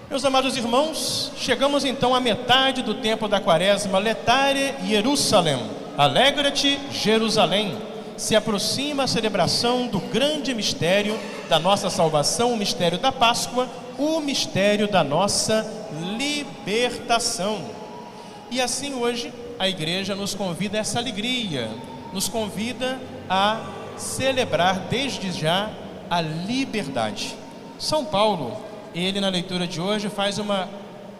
Meus amados irmãos, chegamos então à metade do tempo da quaresma. Letare Jerusalem, alegra-te Jerusalém. Se aproxima a celebração do grande mistério da nossa salvação, o mistério da Páscoa, o mistério da nossa libertação. E assim hoje a igreja nos convida a essa alegria, nos convida a celebrar desde já a liberdade. São Paulo, ele na leitura de hoje faz uma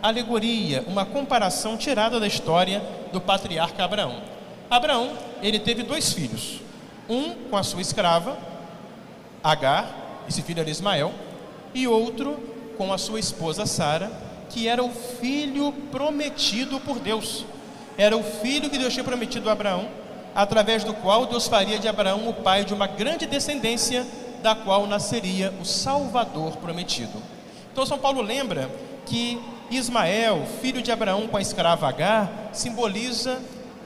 alegoria, uma comparação tirada da história do patriarca Abraão. Abraão, ele teve 2 filhos, um com a sua escrava, Agar, esse filho era Ismael, e outro com a sua esposa Sara, que era o filho prometido por Deus. Era o filho que Deus tinha prometido a Abraão, através do qual Deus faria de Abraão o pai de uma grande descendência, da qual nasceria o Salvador prometido. Então São Paulo lembra que Ismael, filho de Abraão com a escrava Agar, simboliza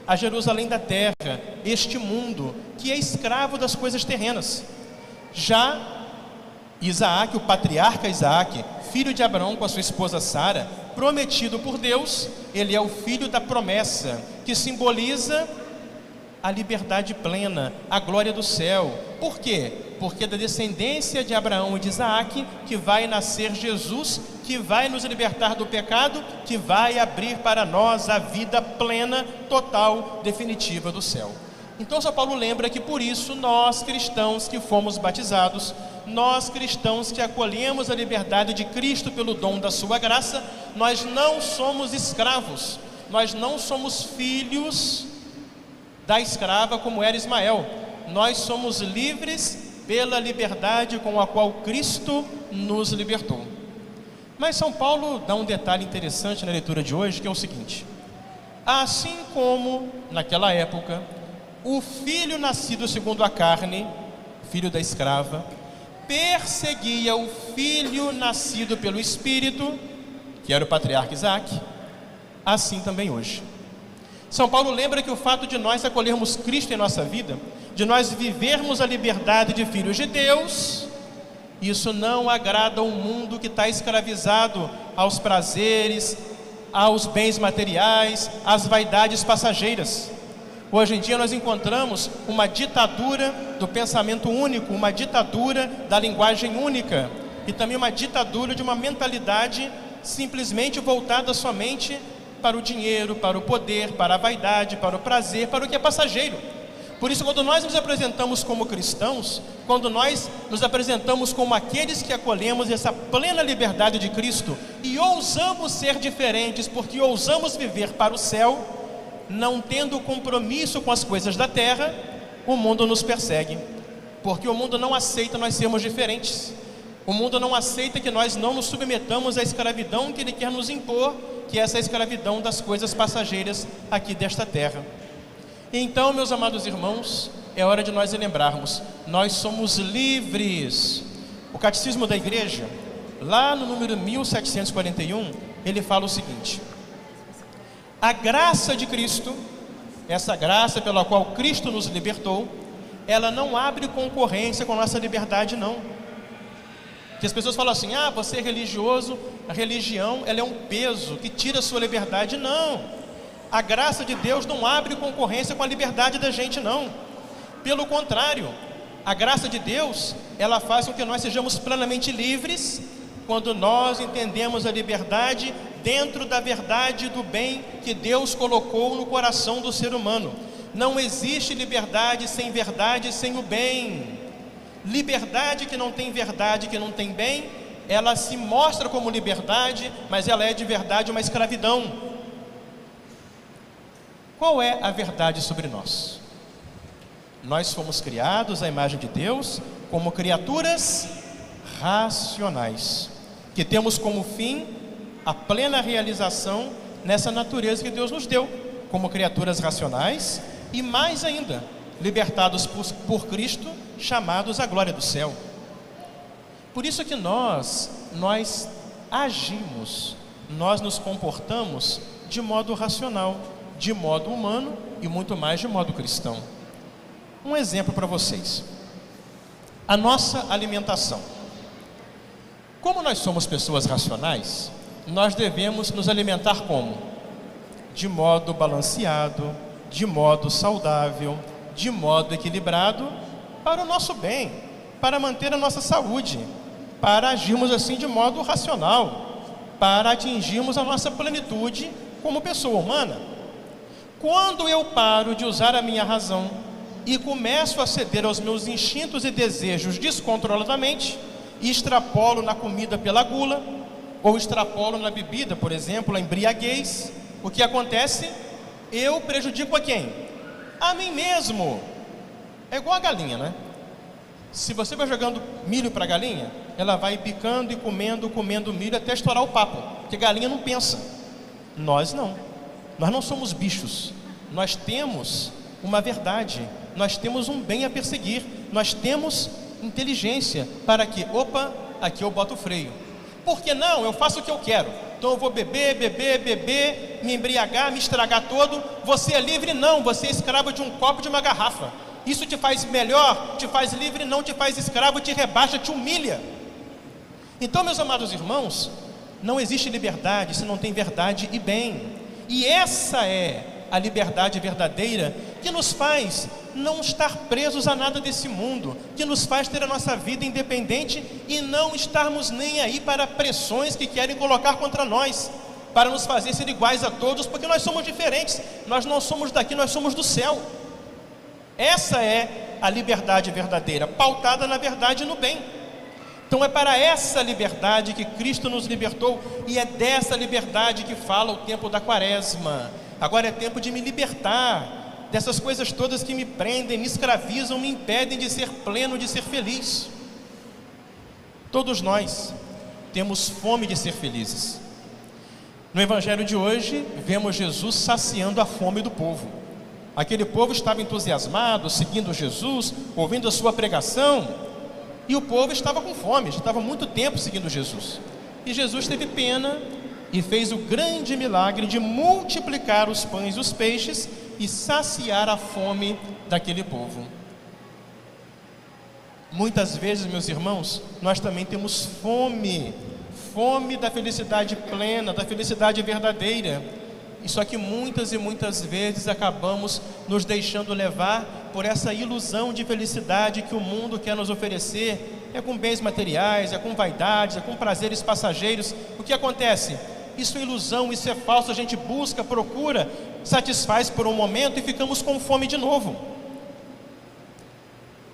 a Jerusalém da terra, este mundo que é escravo das coisas terrenas. Já Isaac, o patriarca Isaac, filho de Abraão com a sua esposa Sara, prometido por Deus, ele é o filho da promessa, que simboliza a liberdade plena, a glória do céu. Por quê? Porque da descendência de Abraão e de Isaac que vai nascer Jesus, que vai nos libertar do pecado, que vai abrir para nós a vida plena, total, definitiva do céu. Então São Paulo lembra que por isso nós cristãos que fomos batizados, nós cristãos que acolhemos a liberdade de Cristo pelo dom da sua graça, nós não somos escravos, nós não somos filhos da escrava como era Ismael. Nós somos livres pela liberdade com a qual Cristo nos libertou. Mas São Paulo dá um detalhe interessante na leitura de hoje, que é o seguinte: assim como naquela época o filho nascido segundo a carne, filho da escrava, perseguia o filho nascido pelo Espírito, que era o patriarca Isaac, assim também hoje. São Paulo lembra que o fato de nós acolhermos Cristo em nossa vida, de nós vivermos a liberdade de filhos de Deus, isso não agrada ao mundo que está escravizado aos prazeres, aos bens materiais, às vaidades passageiras. Hoje em dia nós encontramos uma ditadura do pensamento único, uma ditadura da linguagem única e também uma ditadura de uma mentalidade simplesmente voltada somente para o dinheiro, para o poder, para a vaidade, para o prazer, para o que é passageiro. Por isso, quando nós nos apresentamos como cristãos, quando nós nos apresentamos como aqueles que acolhemos essa plena liberdade de Cristo e ousamos ser diferentes, porque ousamos viver para o céu, não tendo compromisso com as coisas da terra, o mundo nos persegue, porque o mundo não aceita nós sermos diferentes. O mundo não aceita que nós não nos submetamos à escravidão que ele quer nos impor, que é essa escravidão das coisas passageiras aqui desta terra. Então, meus amados irmãos, é hora de nós lembrarmos, nós somos livres. O Catecismo da Igreja, lá no número 1741, ele fala o seguinte: a graça de Cristo, essa graça pela qual Cristo nos libertou, ela não abre concorrência com a nossa liberdade, não. Que as pessoas falam assim: você é religioso, a religião ela é um peso que tira a sua liberdade. Não, a graça de Deus não abre concorrência com a liberdade da gente, não. Pelo contrário, a graça de Deus, ela faz com que nós sejamos plenamente livres, quando nós entendemos a liberdade dentro da verdade do bem que Deus colocou no coração do ser humano. Não existe liberdade sem verdade e sem o bem. Liberdade que não tem verdade, que não tem bem, ela se mostra como liberdade, mas ela é de verdade uma escravidão. Qual é a verdade sobre nós? Nós fomos criados à imagem de Deus como criaturas racionais, que temos como fim a plena realização nessa natureza que Deus nos deu, como criaturas racionais e mais ainda, libertados por Cristo, chamados à glória do céu. Por isso que nós agimos, nós nos comportamos de modo racional, de modo humano e muito mais de modo cristão. Um exemplo para vocês: a nossa alimentação. Como nós somos pessoas racionais, nós devemos nos alimentar como? De modo balanceado, de modo saudável, de modo equilibrado, para o nosso bem, para manter a nossa saúde, para agirmos assim de modo racional, para atingirmos a nossa plenitude como pessoa humana. Quando eu paro de usar a minha razão e começo a ceder aos meus instintos e desejos descontroladamente, e extrapolo na comida pela gula, ou extrapolo na bebida, por exemplo, a embriaguez, o que acontece? Eu prejudico a quem? A mim mesmo. É igual a galinha, né? Se você vai jogando milho para a galinha, ela vai picando e comendo milho até estourar o papo, porque galinha não pensa. Nós não. Nós não somos bichos. Nós temos uma verdade. Nós temos um bem a perseguir. Nós temos inteligência para que, opa, aqui eu boto o freio. Por que não? Eu faço o que eu quero. Então eu vou beber, me embriagar, me estragar todo. Você é livre? Não. Você é escravo de um copo, de uma garrafa. Isso te faz melhor, te faz livre, não te faz escravo, te rebaixa, te humilha. Então, meus amados irmãos, não existe liberdade se não tem verdade e bem. E essa é a liberdade verdadeira que nos faz não estar presos a nada desse mundo, que nos faz ter a nossa vida independente e não estarmos nem aí para pressões que querem colocar contra nós, para nos fazer ser iguais a todos, porque nós somos diferentes, nós não somos daqui, nós somos do céu. Essa é a liberdade verdadeira, pautada na verdade e no bem. Então é para essa liberdade que Cristo nos libertou, e é dessa liberdade que fala o tempo da Quaresma. Agora é tempo de me libertar dessas coisas todas que me prendem, me escravizam, me impedem de ser pleno, de ser feliz. Todos nós temos fome de ser felizes. No Evangelho de hoje, vemos Jesus saciando a fome do povo. Aquele povo estava entusiasmado, seguindo Jesus, ouvindo a sua pregação, e o povo estava com fome, já estava há muito tempo seguindo Jesus. E Jesus teve pena e fez o grande milagre de multiplicar os pães e os peixes e saciar a fome daquele povo. Muitas vezes, meus irmãos, nós também temos fome da felicidade plena, da felicidade verdadeira. Só que muitas e muitas vezes acabamos nos deixando levar por essa ilusão de felicidade que o mundo quer nos oferecer. É com bens materiais, é com vaidades, é com prazeres passageiros. O que acontece? Isso é ilusão, isso é falso. A gente busca, procura, satisfaz por um momento e ficamos com fome de novo.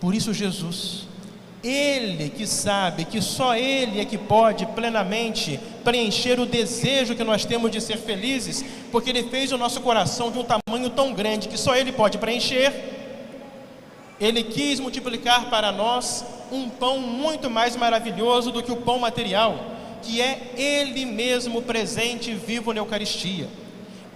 Por isso Jesus, Ele que sabe que só Ele é que pode plenamente preencher o desejo que nós temos de ser felizes, porque Ele fez o nosso coração de um tamanho tão grande que só Ele pode preencher. Ele quis multiplicar para nós um pão muito mais maravilhoso do que o pão material, que é Ele mesmo presente e vivo na Eucaristia.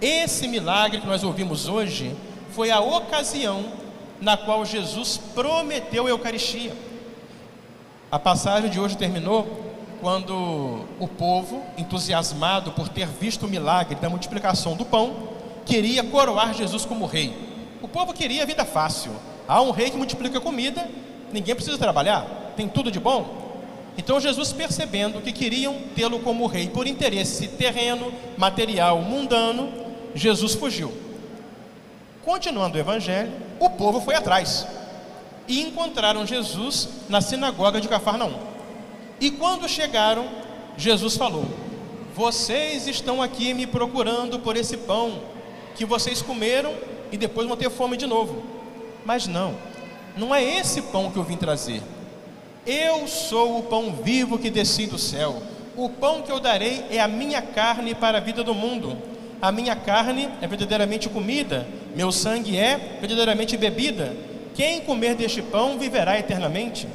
Esse milagre que nós ouvimos hoje foi a ocasião na qual Jesus prometeu a Eucaristia. A passagem de hoje terminou quando o povo, entusiasmado por ter visto o milagre da multiplicação do pão, queria coroar Jesus como rei. O povo queria a vida fácil. Há um rei que multiplica comida, ninguém precisa trabalhar, tem tudo de bom. Então Jesus, percebendo que queriam tê-lo como rei por interesse terreno, material, mundano, Jesus fugiu. Continuando o evangelho, o povo foi atrás e encontraram Jesus na sinagoga de Cafarnaum. E quando chegaram, Jesus falou: vocês estão aqui me procurando por esse pão que vocês comeram e depois vão ter fome de novo. Mas não é esse pão que eu vim trazer. Eu sou o pão vivo que desci do céu. O pão que eu darei é a minha carne para a vida do mundo. A minha carne é verdadeiramente comida, meu sangue é verdadeiramente bebida. Quem comer deste pão viverá eternamente.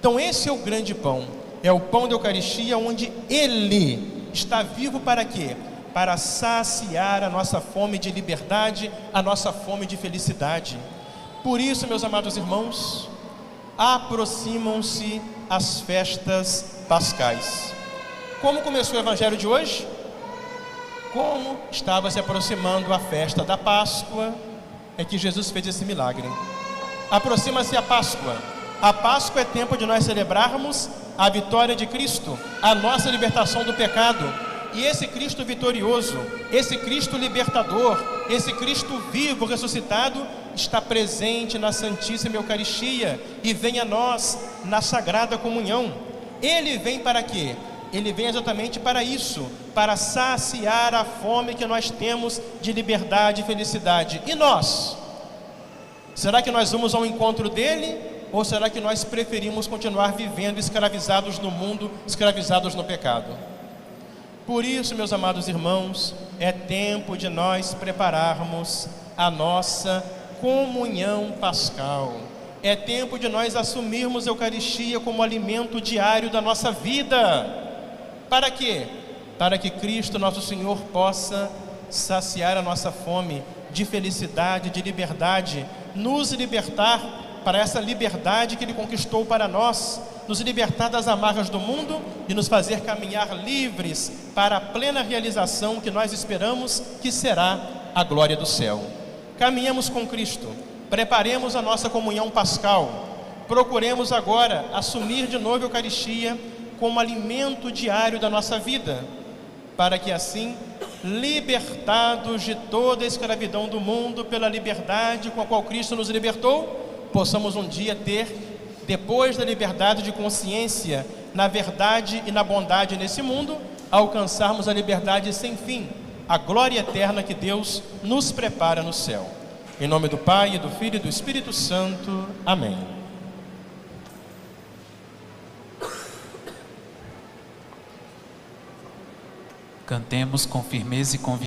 Então esse é o grande pão, é o pão da Eucaristia, onde Ele está vivo para quê? Para saciar a nossa fome de liberdade, a nossa fome de felicidade. Por isso, meus amados irmãos, aproximam-se as festas pascais. Como começou o evangelho de hoje? Como estava se aproximando a festa da Páscoa, é que Jesus fez esse milagre. Aproxima-se a Páscoa. A Páscoa é tempo de nós celebrarmos a vitória de Cristo, a nossa libertação do pecado. E esse Cristo vitorioso, esse Cristo libertador, esse Cristo vivo, ressuscitado, está presente na Santíssima Eucaristia e vem a nós na Sagrada Comunhão. Ele vem para quê? Ele vem exatamente para isso, para saciar a fome que nós temos de liberdade e felicidade. E nós? Será que nós vamos ao encontro dele? Ou será que nós preferimos continuar vivendo escravizados no mundo, escravizados no pecado? Por isso, meus amados irmãos, é tempo de nós prepararmos a nossa comunhão pascal. É tempo de nós assumirmos a Eucaristia como alimento diário da nossa vida. Para quê? Para que Cristo, nosso Senhor, possa saciar a nossa fome de felicidade, de liberdade, nos libertar para essa liberdade que Ele conquistou para nós, nos libertar das amarras do mundo e nos fazer caminhar livres para a plena realização que nós esperamos, que será a glória do céu. Caminhemos com Cristo, preparemos a nossa comunhão pascal, procuremos agora assumir de novo a Eucaristia como alimento diário da nossa vida, para que assim, libertados de toda a escravidão do mundo pela liberdade com a qual Cristo nos libertou, possamos um dia ter, depois da liberdade de consciência, na verdade e na bondade nesse mundo, alcançarmos a liberdade sem fim, a glória eterna que Deus nos prepara no céu. Em nome do Pai, e do Filho e do Espírito Santo. Amém. Cantemos com firmeza e convicção.